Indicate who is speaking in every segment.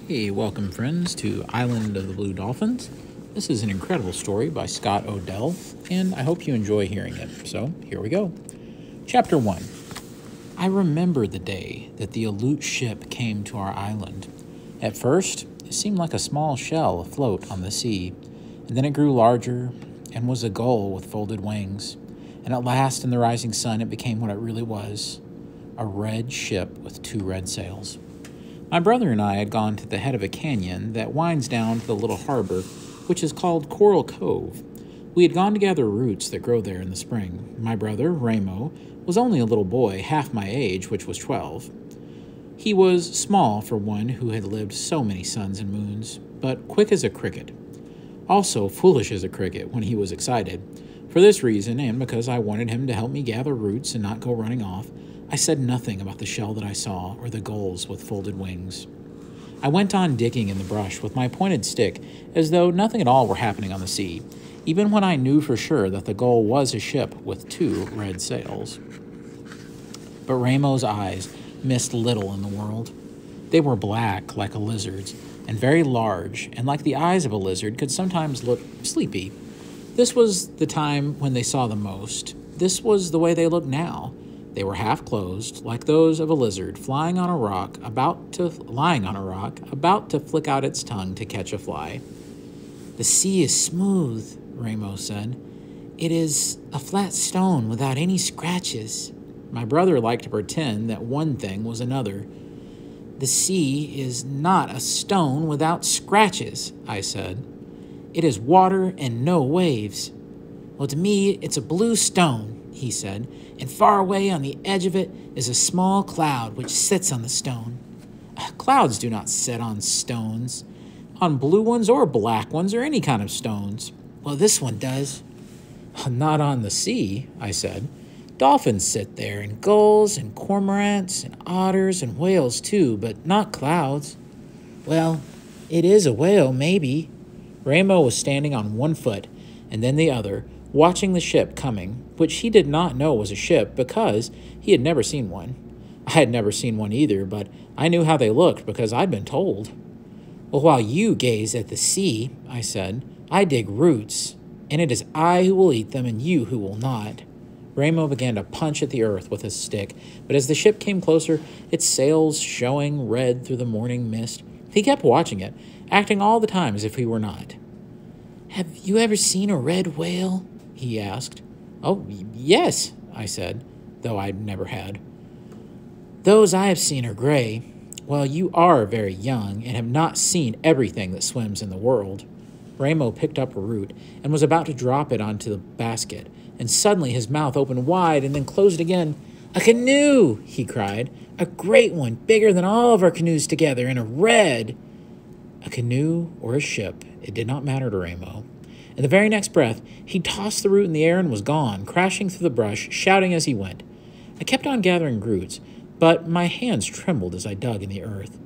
Speaker 1: Hey, welcome friends to Island of the Blue Dolphins. This is an incredible story by Scott Odell, and I hope you enjoy hearing it. So, here we go. Chapter 1. I remember the day that the Aleut ship came to our island. At first, it seemed like a small shell afloat on the sea, and then it grew larger and was a gull with folded wings. And at last, in the rising sun, it became what it really was, a red ship with two red sails. My brother and I had gone to the head of a canyon that winds down to the little harbor, which is called Coral Cove. We had gone to gather roots that grow there in the spring. My brother, Ramo, was only a little boy, half my age, which was 12. He was small for one who had lived so many suns and moons, but quick as a cricket. Also foolish as a cricket when he was excited. For this reason, and because I wanted him to help me gather roots and not go running off, I said nothing about the shell that I saw or the gulls with folded wings. I went on digging in the brush with my pointed stick as though nothing at all were happening on the sea, even when I knew for sure that the gull was a ship with two red sails. But Ramo's eyes missed little in the world. They were black like a lizard's and very large, and like the eyes of a lizard could sometimes look sleepy. This was the time when they saw the most. This was the way they looked now. They were half closed, like those of a lizard lying on a rock, about to flick out its tongue to catch a fly. "The sea is smooth," Ramo said. "It is a flat stone without any scratches." My brother liked to pretend that one thing was another. "The sea is not a stone without scratches," I said. "It is water and no waves." "Well, to me, it's a blue stone," he said, "and far away on the edge of it is a small cloud which sits on the stone." "Clouds do not sit on stones, on blue ones or black ones or any kind of stones." "Well, this one does." "Not on the sea," I said. "Dolphins sit there, and gulls, and cormorants, and otters, and whales too, but not clouds." "Well, it is a whale, maybe." Ramo was standing on one foot, and then the other, watching the ship coming, which he did not know was a ship because he had never seen one. I had never seen one either, but I knew how they looked because I'd been told. "Well, while you gaze at the sea," I said, "I dig roots, and it is I who will eat them and you who will not." Ramo began to punch at the earth with his stick, but as the ship came closer, its sails showing red through the morning mist, he kept watching it, acting all the time as if he were not. "Have you ever seen a red whale?" he asked. "Oh, yes," I said, though I never had. "Those I have seen are gray. Well, you are very young and have not seen everything that swims in the world." Ramo picked up a root and was about to drop it onto the basket, and suddenly his mouth opened wide and then closed again. "A canoe!" he cried. "A great one, bigger than all of our canoes together, and a red." A canoe or a ship, it did not matter to Ramo. In the very next breath, he tossed the root in the air and was gone, crashing through the brush, shouting as he went. I kept on gathering roots, but my hands trembled as I dug in the earth,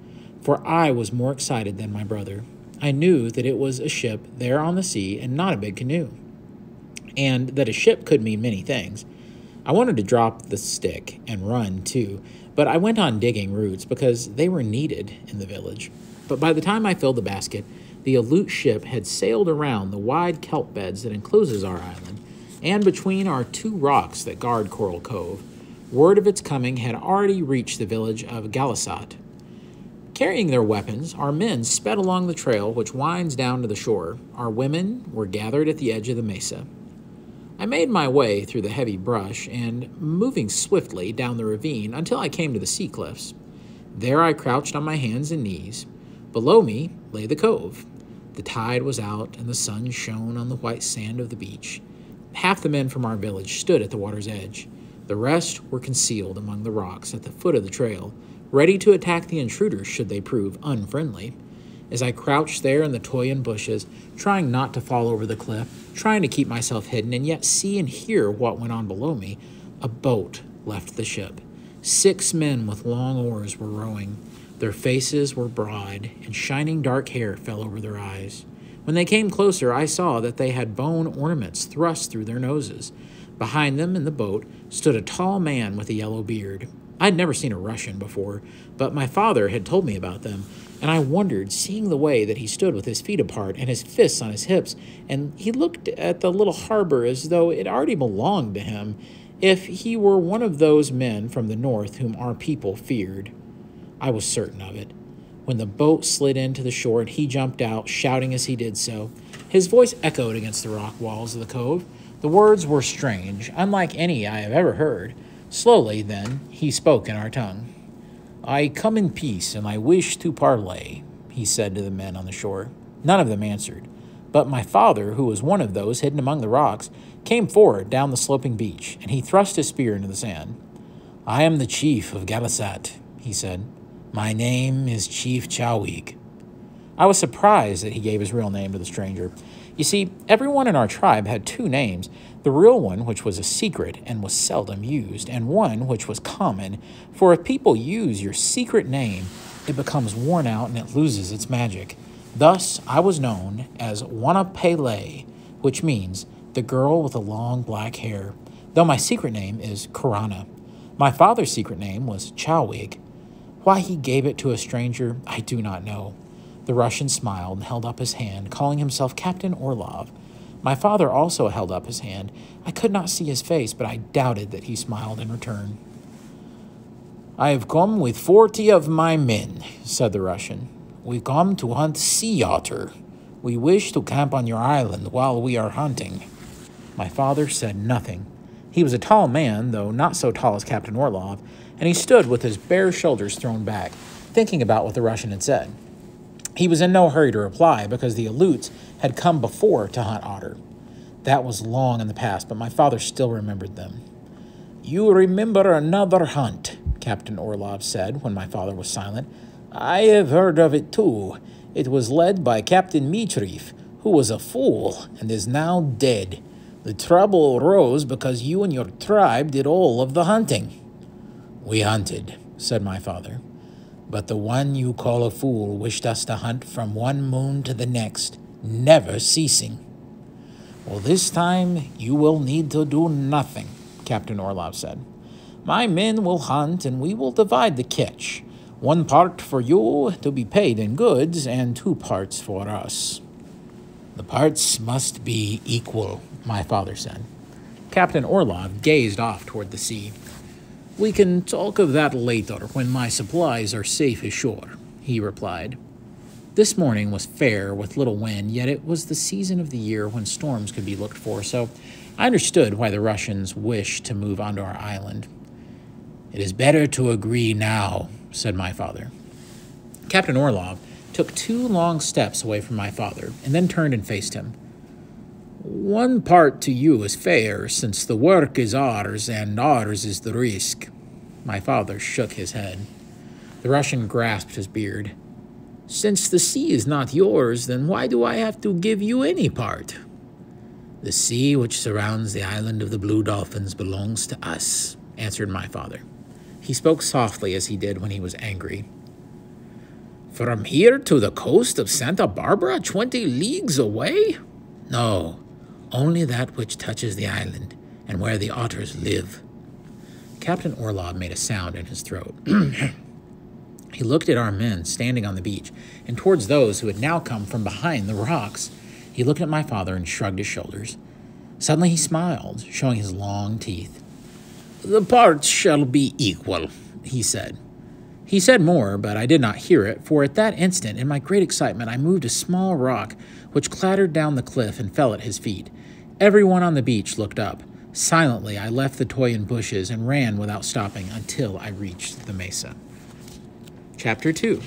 Speaker 1: for I was more excited than my brother. I knew that it was a ship there on the sea and not a big canoe, and that a ship could mean many things. I wanted to drop the stick and run, too, but I went on digging roots because they were needed in the village. But by the time I filled the basket, the Aleut ship had sailed around the wide kelp beds that encloses our island, and between our two rocks that guard Coral Cove. Word of its coming had already reached the village of Galisat. Carrying their weapons, our men sped along the trail which winds down to the shore. Our women were gathered at the edge of the mesa. I made my way through the heavy brush and moving swiftly down the ravine until I came to the sea cliffs. There I crouched on my hands and knees. Below me lay the cove. The tide was out, and the sun shone on the white sand of the beach. Half the men from our village stood at the water's edge. The rest were concealed among the rocks at the foot of the trail, ready to attack the intruders should they prove unfriendly. As I crouched there in the toyon bushes, trying not to fall over the cliff, trying to keep myself hidden and yet see and hear what went on below me, a boat left the ship. 6 men with long oars were rowing. Their faces were broad, and shining dark hair fell over their eyes. When they came closer, I saw that they had bone ornaments thrust through their noses. Behind them in the boat stood a tall man with a yellow beard. I'd never seen a Russian before, but my father had told me about them, and I wondered, seeing the way that he stood with his feet apart and his fists on his hips, and he looked at the little harbor as though it already belonged to him, if he were one of those men from the north whom our people feared. I was certain of it. When the boat slid into the shore and he jumped out, shouting as he did so, his voice echoed against the rock walls of the cove. The words were strange, unlike any I have ever heard. Slowly, then, he spoke in our tongue. "I come in peace, and I wish to parley," he said to the men on the shore. None of them answered, but my father, who was one of those hidden among the rocks, came forward down the sloping beach, and he thrust his spear into the sand. "I am the chief of Galasat," he said. "My name is Chief Chowig." I was surprised that he gave his real name to the stranger. You see, everyone in our tribe had two names, the real one, which was a secret and was seldom used, and one which was common, for if people use your secret name, it becomes worn out and it loses its magic. Thus, I was known as Wanapele, which means the girl with the long black hair, though my secret name is Korana. My father's secret name was Chowig. Why he gave it to a stranger, I do not know. The Russian smiled and held up his hand, calling himself Captain Orlov. My father also held up his hand. I could not see his face, but I doubted that he smiled in return. "I have come with 40 of my men," said the Russian. "We come to hunt sea otter. We wish to camp on your island while we are hunting." My father said nothing. He was a tall man, though not so tall as Captain Orlov, and he stood with his bare shoulders thrown back, thinking about what the Russian had said. He was in no hurry to reply, because the Aleuts had come before to hunt otter. That was long in the past, but my father still remembered them. "You remember another hunt," Captain Orlov said when my father was silent. "I have heard of it too. It was led by Captain Mitriev, who was a fool and is now dead. The trouble arose because you and your tribe did all of the hunting." "We hunted," said my father. "But the one you call a fool wished us to hunt from one moon to the next, never ceasing." "Well, this time you will need to do nothing," Captain Orlov said. "My men will hunt, and we will divide the catch. 1 part for you to be paid in goods, and 2 parts for us." "The parts must be equal," my father said. Captain Orlov gazed off toward the sea. "We can talk of that later when my supplies are safe ashore," he replied. This morning was fair with little wind, yet it was the season of the year when storms could be looked for, so I understood why the Russians wished to move onto our island. "It is better to agree now," said my father. Captain Orlov took 2 long steps away from my father and then turned and faced him. "1 part to you is fair, since the work is ours and ours is the risk." My father shook his head. The Russian grasped his beard. "Since the sea is not yours, then why do I have to give you any part?" "The sea which surrounds the island of the Blue Dolphins belongs to us," answered my father. He spoke softly as he did when he was angry. "From here to the coast of Santa Barbara, 20 leagues away?" "No, only that which touches the island and where the otters live." Captain Orlov made a sound in his throat. He looked at our men standing on the beach and towards those who had now come from behind the rocks. He looked at my father and shrugged his shoulders. Suddenly he smiled, showing his long teeth. "The parts shall be equal," he said. He said more, but I did not hear it, for at that instant, in my great excitement, I moved a small rock, which clattered down the cliff and fell at his feet. Everyone on the beach looked up. Silently, I left the toy in bushes and ran without stopping until I reached the mesa. Chapter 2.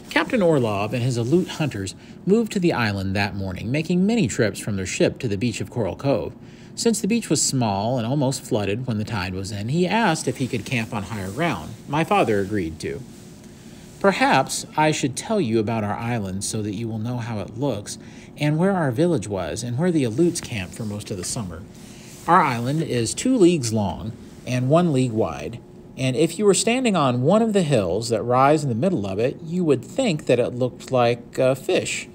Speaker 1: Captain Orlov and his Aleut hunters moved to the island that morning, making many trips from their ship to the beach of Coral Cove. Since the beach was small and almost flooded when the tide was in, he asked if he could camp on higher ground. My father agreed to. Perhaps I should tell you about our island so that you will know how it looks, and where our village was, and where the Aleuts camped for most of the summer. Our island is 2 leagues long and 1 league wide, and if you were standing on one of the hills that rise in the middle of it, you would think that it looked like a fish,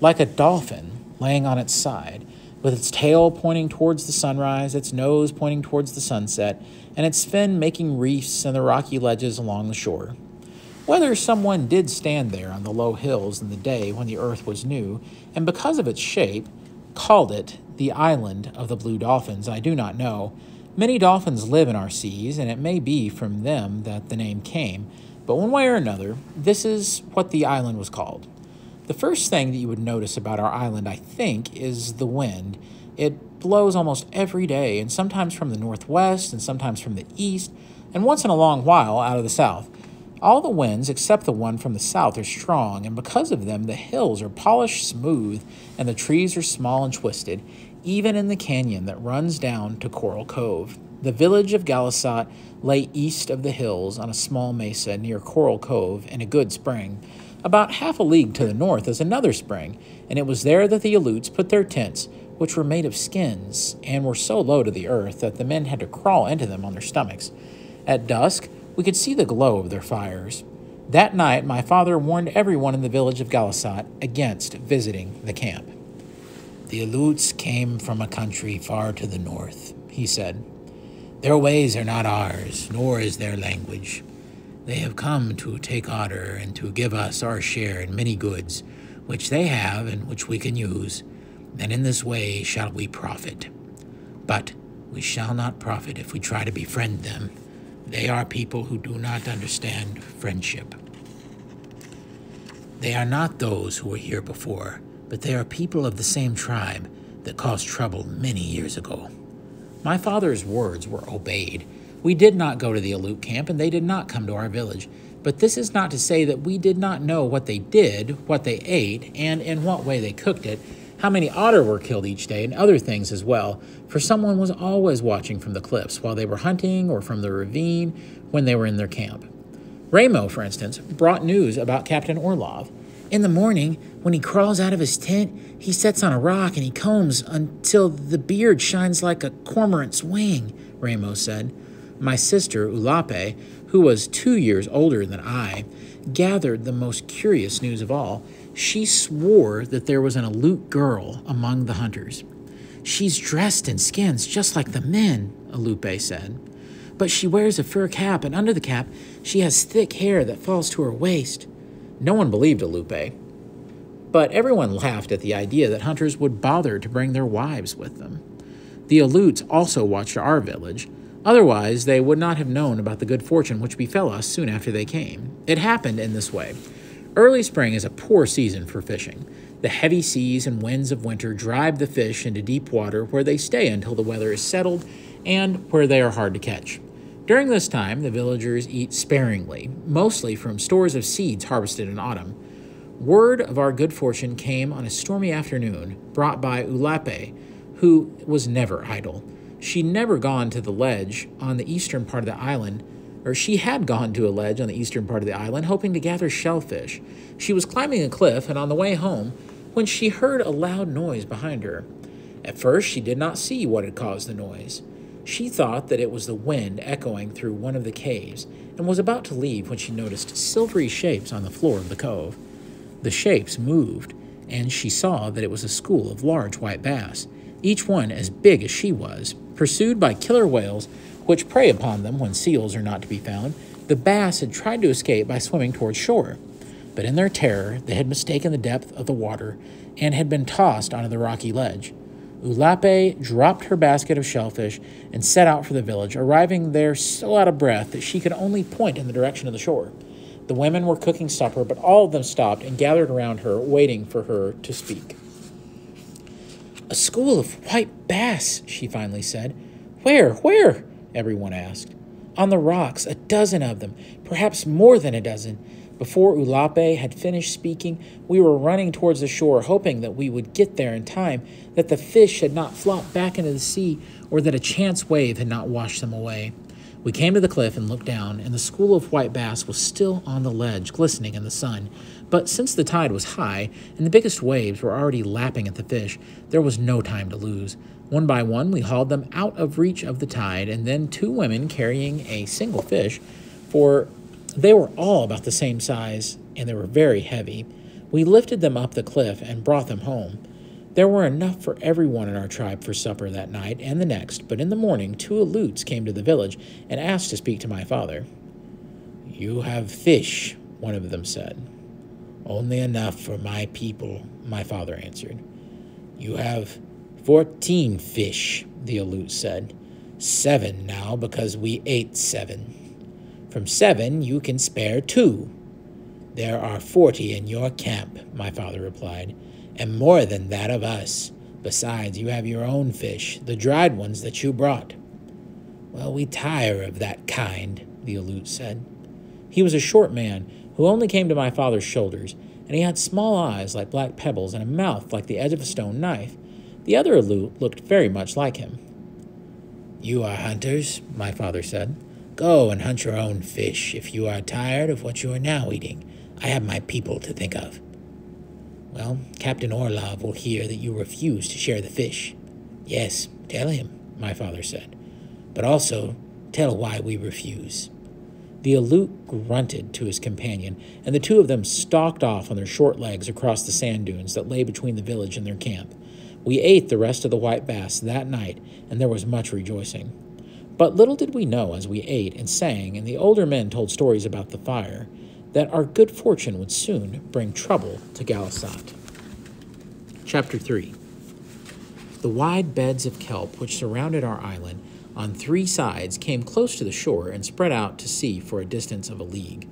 Speaker 1: like a dolphin laying on its side. with its tail pointing towards the sunrise, its nose pointing towards the sunset, and its fin making reefs in the rocky ledges along the shore. Whether someone did stand there on the low hills in the day when the earth was new, and because of its shape, called it the island of the blue dolphins, I do not know. Many dolphins live in our seas, and it may be from them that the name came, but one way or another, this is what the island was called. The first thing that you would notice about our island, I think, is the wind. It blows almost every day, and sometimes from the northwest, and sometimes from the east, and once in a long while out of the south. All the winds, except the one from the south, are strong, and because of them, the hills are polished smooth, and the trees are small and twisted, even in the canyon that runs down to Coral Cove. The village of Galisat lay east of the hills on a small mesa near Coral Cove in a good spring. About half a league to the north is another spring, and it was there that the Aleuts put their tents, which were made of skins, and were so low to the earth that the men had to crawl into them on their stomachs. At dusk, we could see the glow of their fires. That night, my father warned everyone in the village of Galisat against visiting the camp. "The Aleuts came from a country far to the north," he said. "Their ways are not ours, nor is their language. They have come to take order and to give us our share in many goods, which they have and which we can use, and in this way shall we profit. But we shall not profit if we try to befriend them. They are people who do not understand friendship. They are not those who were here before, but they are people of the same tribe that caused trouble many years ago." My father's words were obeyed. We did not go to the Aleut camp, and they did not come to our village. But this is not to say that we did not know what they did, what they ate, and in what way they cooked it, how many otter were killed each day, and other things as well, for someone was always watching from the cliffs while they were hunting or from the ravine when they were in their camp. Ramo, for instance, brought news about Captain Orlov. "In the morning, when he crawls out of his tent, he sits on a rock and he combs until the beard shines like a cormorant's wing," Ramo said. My sister, Ulape, who was 2 years older than I, gathered the most curious news of all. She swore that there was an Aleut girl among the hunters. "She's dressed in skins just like the men," Ulupe said. "But she wears a fur cap, and under the cap, she has thick hair that falls to her waist." No one believed Ulupe, but everyone laughed at the idea that hunters would bother to bring their wives with them. The Aleuts also watched our village. Otherwise, they would not have known about the good fortune which befell us soon after they came. It happened in this way. Early spring is a poor season for fishing. The heavy seas and winds of winter drive the fish into deep water where they stay until the weather is settled and where they are hard to catch. During this time, the villagers eat sparingly, mostly from stores of seeds harvested in autumn. Word of our good fortune came on a stormy afternoon, brought by Ulape, who was never idle. She had gone to a ledge on the eastern part of the island, hoping to gather shellfish. She was climbing a cliff and on the way home when she heard a loud noise behind her. At first, she did not see what had caused the noise. She thought that it was the wind echoing through one of the caves and was about to leave when she noticed silvery shapes on the floor of the cove. The shapes moved, and she saw that it was a school of large white bass, each one as big as she was. Pursued by killer whales, which prey upon them when seals are not to be found, the bass had tried to escape by swimming towards shore. But in their terror, they had mistaken the depth of the water and had been tossed onto the rocky ledge. Ulape dropped her basket of shellfish and set out for the village, arriving there so out of breath that she could only point in the direction of the shore. The women were cooking supper, but all of them stopped and gathered around her, waiting for her to speak. "A school of white bass," she finally said. Where?" everyone asked. "On the rocks, a dozen of them, perhaps more than a dozen." Before Ulape had finished speaking, we were running towards the shore, hoping that we would get there in time, that the fish had not flopped back into the sea, or that a chance wave had not washed them away. We came to the cliff and looked down, and the school of white bass was still on the ledge, glistening in the sun. But since the tide was high, and the biggest waves were already lapping at the fish, there was no time to lose. One by one, we hauled them out of reach of the tide, and then 2 women carrying a single fish, for they were all about the same size, and they were very heavy. We lifted them up the cliff and brought them home. There were enough for everyone in our tribe for supper that night and the next, but in the morning 2 Aleuts came to the village and asked to speak to my father. "You have fish," one of them said. "Only enough for my people," my father answered. "You have 14 fish," the Aleut said. 7 now because we ate 7. From 7 you can spare 2. "There are 40 in your camp," my father replied, "and more than that of us. Besides, you have your own fish, the dried ones that you brought." "Well, we tire of that kind," the Aleut said. He was a short man who only came to my father's shoulders, and he had small eyes like black pebbles and a mouth like the edge of a stone knife. The other Aleut looked very much like him. "You are hunters," my father said. "Go and hunt your own fish if you are tired of what you are now eating. I have my people to think of." "Well, Captain Orlov will hear that you refuse to share the fish." "Yes, tell him," my father said. "But also tell why we refuse." The Aleut grunted to his companion, and the 2 of them stalked off on their short legs across the sand dunes that lay between the village and their camp. We ate the rest of the white bass that night, and there was much rejoicing. But little did we know as we ate and sang, and the older men told stories about the fire, that our good fortune would soon bring trouble to Galasat. Chapter 3. The wide beds of kelp which surrounded our island on 3 sides came close to the shore and spread out to sea for a distance of a league.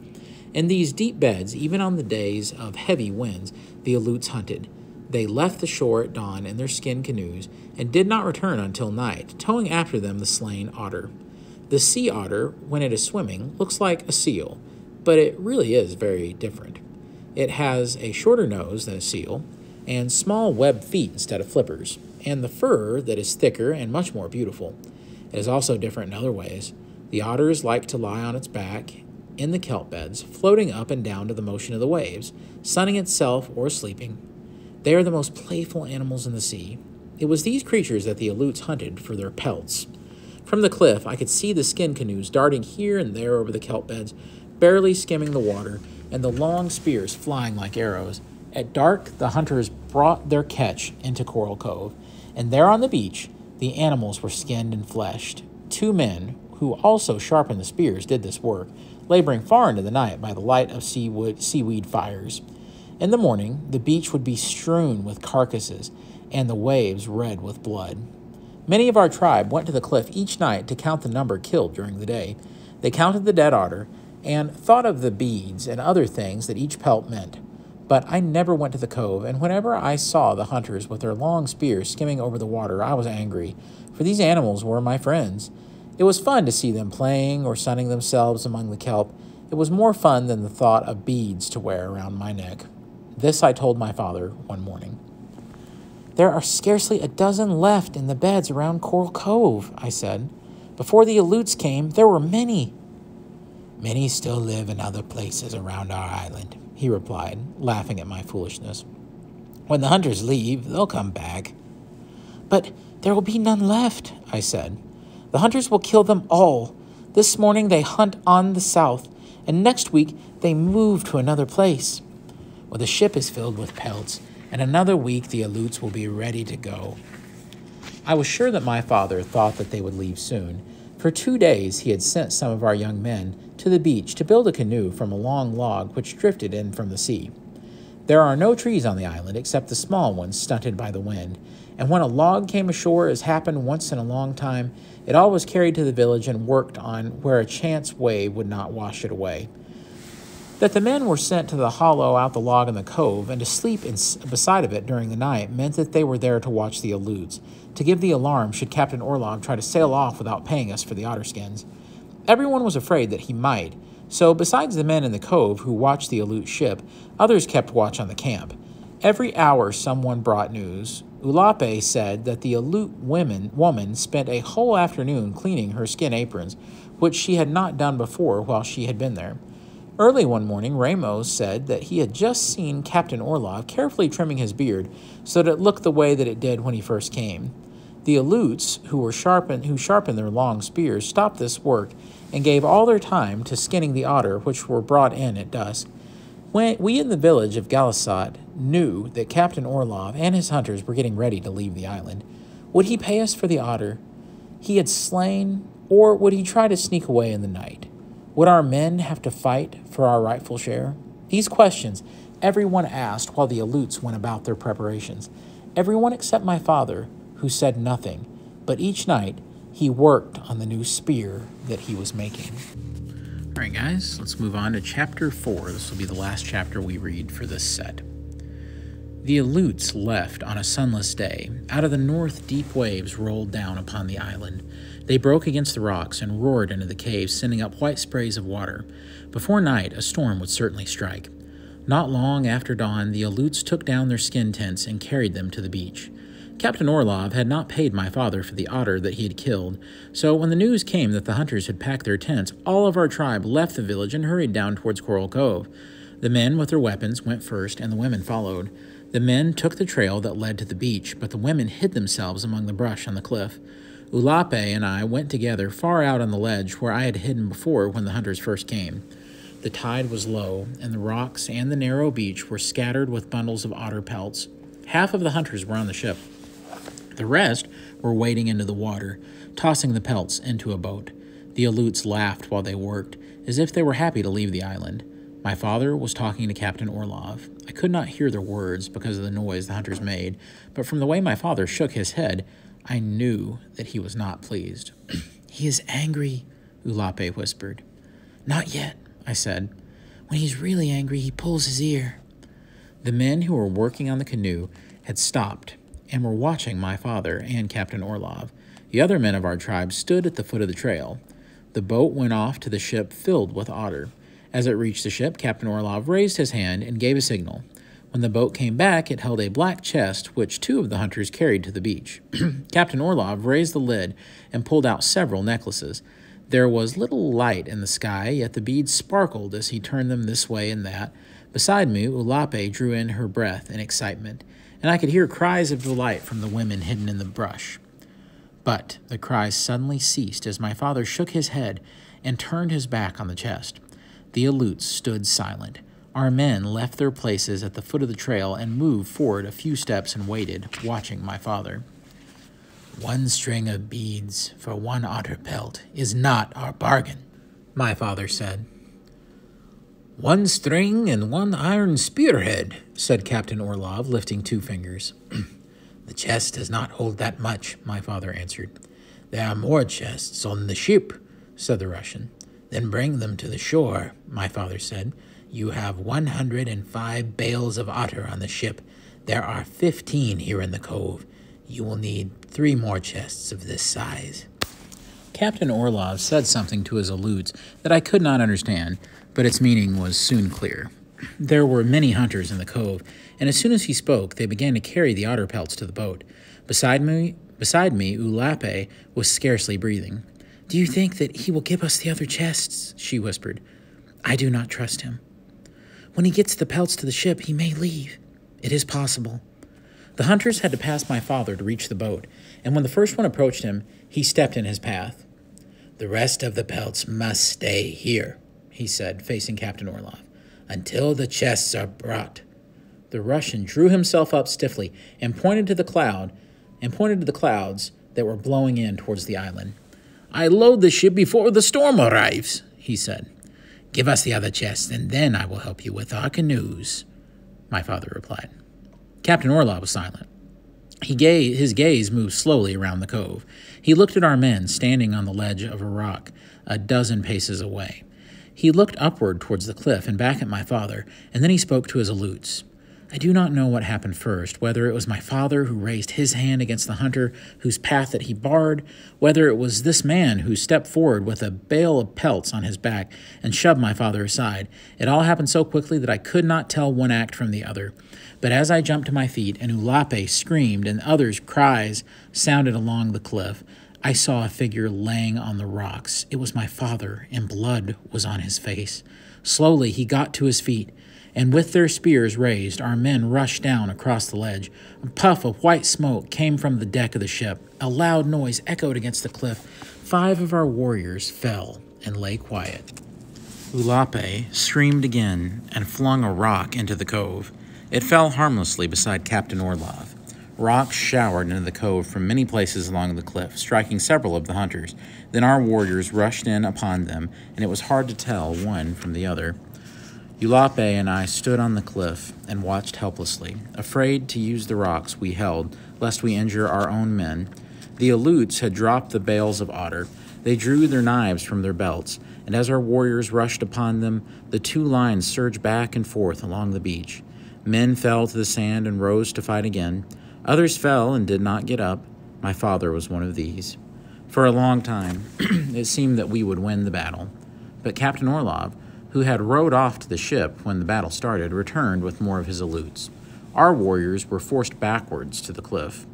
Speaker 1: In these deep beds, even on the days of heavy winds, the Aleuts hunted. They left the shore at dawn in their skin canoes and did not return until night, towing after them the slain otter. The sea otter, when it is swimming, looks like a seal, but it really is very different. It has a shorter nose than a seal, and small webbed feet instead of flippers, and the fur that is thicker and much more beautiful. It is also different in other ways. The otters like to lie on its back in the kelp beds, floating up and down to the motion of the waves, sunning itself or sleeping. They are the most playful animals in the sea. It was these creatures that the Aleuts hunted for their pelts. From the cliff, I could see the skin canoes darting here and there over the kelp beds, barely skimming the water, and the long spears flying like arrows. At dark, the hunters brought their catch into Coral Cove, and there on the beach, the animals were skinned and fleshed. 2 men, who also sharpened the spears, did this work, laboring far into the night by the light of seaweed fires. In the morning, the beach would be strewn with carcasses, and the waves red with blood. Many of our tribe went to the cliff each night to count the number killed during the day. They counted the dead otter, and thought of the beads and other things that each pelt meant. But I never went to the cove, and whenever I saw the hunters with their long spears skimming over the water, I was angry, for these animals were my friends. It was fun to see them playing or sunning themselves among the kelp. It was more fun than the thought of beads to wear around my neck. This I told my father one morning. "There are scarcely a dozen left in the beds around Coral Cove," I said. "Before the Aleuts came, there were many." "Many still live in other places around our island," he replied, laughing at my foolishness. "When the hunters leave, they'll come back." "But there will be none left," I said. "The hunters will kill them all. This morning they hunt on the south, and next week they move to another place. Well, the ship is filled with pelts, and another week the Aleuts will be ready to go." I was sure that my father thought that they would leave soon. For 2 days he had sent some of our young men to the beach to build a canoe from a long log which drifted in from the sea. There are no trees on the island except the small ones stunted by the wind, and when a log came ashore, as happened once in a long time, it all was carried to the village and worked on where a chance wave would not wash it away. That the men were sent to the hollow out the log in the cove and to sleep beside of it during the night meant that they were there to watch the Aleuts, to give the alarm should Captain Orlov try to sail off without paying us for the otter skins. Everyone was afraid that he might, so besides the men in the cove who watched the Aleut ship, others kept watch on the camp. Every hour someone brought news. Ulape said that the Aleut woman spent a whole afternoon cleaning her skin aprons, which she had not done before while she had been there. Early one morning, Ramos said that he had just seen Captain Orlov carefully trimming his beard so that it looked the way that it did when he first came. The Aleuts, who sharpened their long spears, stopped this work and gave all their time to skinning the otter, which were brought in at dusk. We in the village of Galasat knew that Captain Orlov and his hunters were getting ready to leave the island, would he pay us for the otter he had slain, or would he try to sneak away in the night? Would our men have to fight for our rightful share? These questions everyone asked while the Aleuts went about their preparations. Everyone except my father, who said nothing, but each night he worked on the new spear that he was making. All right, guys, let's move on to Chapter 4. This will be the last chapter we read for this set. The Aleuts left on a sunless day. Out of the north, deep waves rolled down upon the island. They broke against the rocks and roared into the caves, sending up white sprays of water. Before night, a storm would certainly strike. Not long after dawn, the Aleuts took down their skin tents and carried them to the beach. Captain Orlov had not paid my father for the otter that he had killed, so when the news came that the hunters had packed their tents, all of our tribe left the village and hurried down towards Coral Cove. The men with their weapons went first, and the women followed. The men took the trail that led to the beach, but the women hid themselves among the brush on the cliff. Ulape and I went together far out on the ledge where I had hidden before when the hunters first came. The tide was low, and the rocks and the narrow beach were scattered with bundles of otter pelts. Half of the hunters were on the ship. The rest were wading into the water, tossing the pelts into a boat. The Aleuts laughed while they worked, as if they were happy to leave the island. My father was talking to Captain Orlov. I could not hear their words because of the noise the hunters made, but from the way my father shook his head, I knew that he was not pleased. "He is angry," Ulape whispered. "Not yet," I said. "When he's really angry, he pulls his ear." The men who were working on the canoe had stopped and were watching my father and Captain Orlov. The other men of our tribe stood at the foot of the trail. The boat went off to the ship filled with otter. As it reached the ship, Captain Orlov raised his hand and gave a signal. When the boat came back, it held a black chest which 2 of the hunters carried to the beach. Captain Orlov raised the lid and pulled out several necklaces. There was little light in the sky, yet the beads sparkled as he turned them this way and that. Beside me, Ulape drew in her breath in excitement, and I could hear cries of delight from the women hidden in the brush. But the cries suddenly ceased as my father shook his head and turned his back on the chest. The Aleuts stood silent. Our men left their places at the foot of the trail and moved forward a few steps and waited, watching my father. "1 string of beads for 1 otter pelt is not our bargain," my father said. "1 string and 1 iron spearhead," said Captain Orlov, lifting 2 fingers. "The chest does not hold that much," my father answered. "There are more chests on the ship," said the Russian. "Then bring them to the shore," my father said. "You have 105 bales of otter on the ship. There are 15 here in the cove. You will need 3 more chests of this size." Captain Orlov said something to his Aleuts that I could not understand, but its meaning was soon clear. There were many hunters in the cove, and as soon as he spoke, they began to carry the otter pelts to the boat. Beside me, Ulape was scarcely breathing. "Do you think that he will give us the other chests?" she whispered. "I do not trust him. When he gets the pelts to the ship, he may leave. It is possible." The hunters had to pass my father to reach the boat, and when the first one approached him, he stepped in his path. "The rest of the pelts must stay here," he said, facing Captain Orlov, "until the chests are brought." The Russian drew himself up stiffly and pointed to the clouds that were blowing in towards the island. "I load the ship before the storm arrives," he said. "Give us the other chests, and then I will help you with our canoes," my father replied. Captain Orlov was silent. His gaze moved slowly around the cove. He looked at our men standing on the ledge of a rock a dozen paces away. He looked upward towards the cliff and back at my father, and then he spoke to his Aleuts. I do not know what happened first, whether it was my father who raised his hand against the hunter whose path that he barred, whether it was this man who stepped forward with a bale of pelts on his back and shoved my father aside. It all happened so quickly that I could not tell one act from the other. But as I jumped to my feet and Ulape screamed and others' cries sounded along the cliff, I saw a figure laying on the rocks. It was my father, and blood was on his face. Slowly he got to his feet, and with their spears raised, our men rushed down across the ledge. A puff of white smoke came from the deck of the ship. A loud noise echoed against the cliff. 5 of our warriors fell and lay quiet. Ulape screamed again and flung a rock into the cove. It fell harmlessly beside Captain Orlov. Rocks showered into the cove from many places along the cliff, striking several of the hunters. Then our warriors rushed in upon them, and it was hard to tell one from the other. Ulape and I stood on the cliff and watched helplessly, afraid to use the rocks we held, lest we injure our own men. The Aleuts had dropped the bales of otter. They drew their knives from their belts, and as our warriors rushed upon them, the two lines surged back and forth along the beach. Men fell to the sand and rose to fight again. Others fell and did not get up. My father was one of these. For a long time, it seemed that we would win the battle. But Captain Orlov, who had rowed off to the ship when the battle started, returned with more of his Aleuts. Our warriors were forced backwards to the cliff.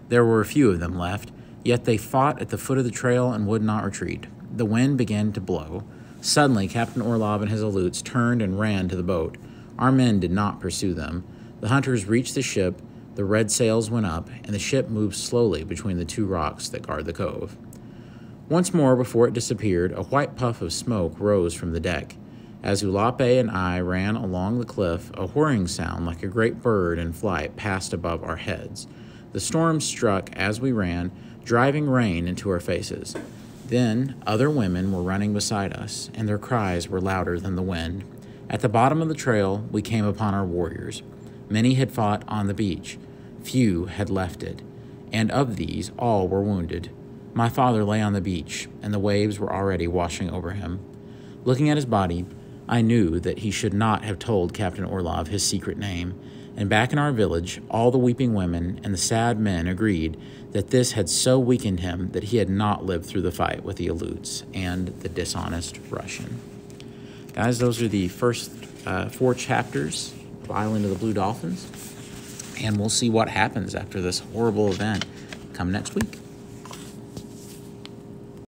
Speaker 1: There were a few of them left, yet they fought at the foot of the trail and would not retreat. The wind began to blow. Suddenly, Captain Orlov and his Aleuts turned and ran to the boat. Our men did not pursue them. The hunters reached the ship, the red sails went up, and the ship moved slowly between the two rocks that guard the cove. Once more, before it disappeared, a white puff of smoke rose from the deck. As Ulape and I ran along the cliff, a whirring sound like a great bird in flight passed above our heads. The storm struck as we ran, driving rain into our faces. Then other women were running beside us, and their cries were louder than the wind. At the bottom of the trail, we came upon our warriors. Many had fought on the beach. Few had left it, and of these all were wounded. My father lay on the beach, and the waves were already washing over him. Looking at his body, I knew that he should not have told Captain Orlov his secret name, and back in our village, all the weeping women and the sad men agreed that this had so weakened him that he had not lived through the fight with the Aleuts and the dishonest Russian. Guys, those are the first 4 chapters of Island of the Blue Dolphins, and we'll see what happens after this horrible event come next week.